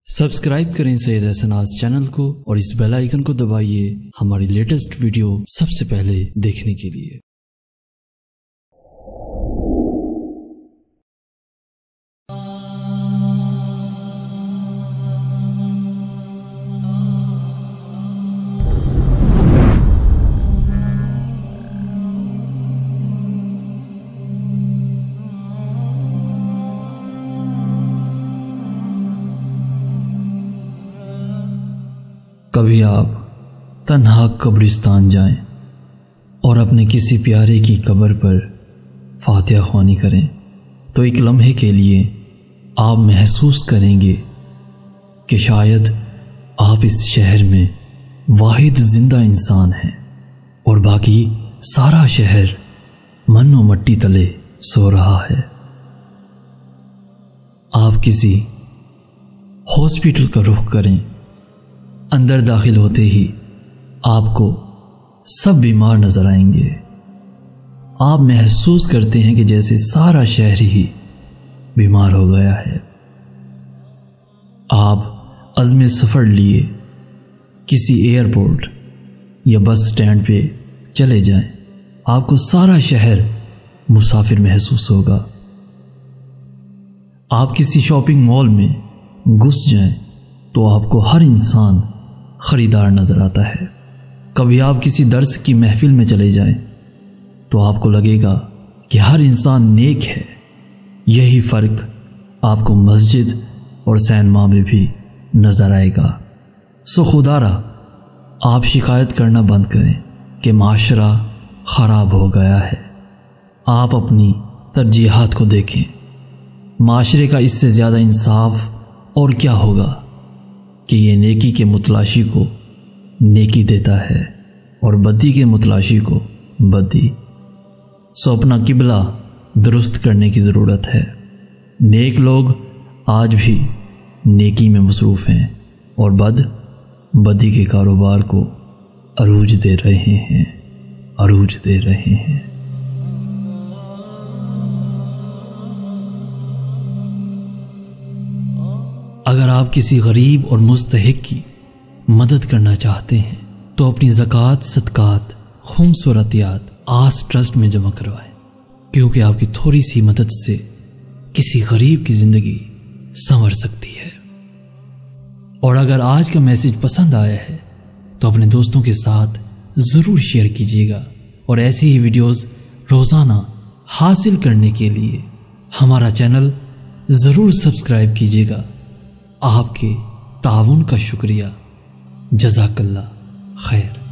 Subscribe کریں سید احسناز channel کو اور اس بیل آئیکن کو دبائیے ہماری لیٹسٹ ویڈیو سب سے پہلے دیکھنے کے لیے۔ کبھی آپ تنہا قبرستان جائیں اور اپنے کسی پیارے کی قبر پر فاتحہ خوانی کریں تو ایک لمحے کے لیے آپ محسوس کریں گے کہ شاید آپ اس شہر میں واحد زندہ انسان ہیں اور باقی سارا شہر من و مٹی تلے سو رہا ہے۔ آپ کسی ہاسپٹل کا رخ کریں، اندر داخل ہوتے ہی آپ کو سب بیمار نظر آئیں گے۔ آپ محسوس کرتے ہیں کہ جیسے سارا شہر ہی بیمار ہو گیا ہے۔ آپ عزم سفر لیے کسی ایئرپورٹ یا بس سٹینڈ پہ چلے جائیں، آپ کو سارا شہر مسافر محسوس ہوگا۔ آپ کسی شاپنگ مال میں گھس جائیں تو آپ کو ہر انسان خریدار نظر آتا ہے۔ کبھی آپ کسی درس کی محفل میں چلے جائیں تو آپ کو لگے گا کہ ہر انسان نیک ہے۔ یہی فرق آپ کو مسجد اور سینما میں بھی نظر آئے گا۔ سو خدا را آپ شکایت کرنا بند کریں کہ معاشرہ خراب ہو گیا ہے۔ آپ اپنی ترجیحات کو دیکھیں۔ معاشرے کا اس سے زیادہ انصاف اور کیا ہوگا کہ یہ نیکی کے متلاشی کو نیکی دیتا ہے اور بدی کے متلاشی کو بدی۔ سو اپنا قبلہ درست کرنے کی ضرورت ہے۔ نیک لوگ آج بھی نیکی میں مصروف ہیں اور بدی کے کاروبار کو عروج دے رہے ہیں۔ اگر آپ کسی غریب اور مستحق کی مدد کرنا چاہتے ہیں تو اپنی زکوٰۃ، صدقات، خمس اور عطیات آس ٹرسٹ میں جمع کروائیں، کیونکہ آپ کی تھوڑی سی مدد سے کسی غریب کی زندگی سنور سکتی ہے۔ اور اگر آج کا میسج پسند آیا ہے تو اپنے دوستوں کے ساتھ ضرور شیئر کیجیے گا، اور ایسی ہی ویڈیوز روزانہ حاصل کرنے کے لیے ہمارا چینل ضرور سبسکرائب کیجیے گا۔ آپ کے تعاون کا شکریہ۔ جزاک اللہ خیر۔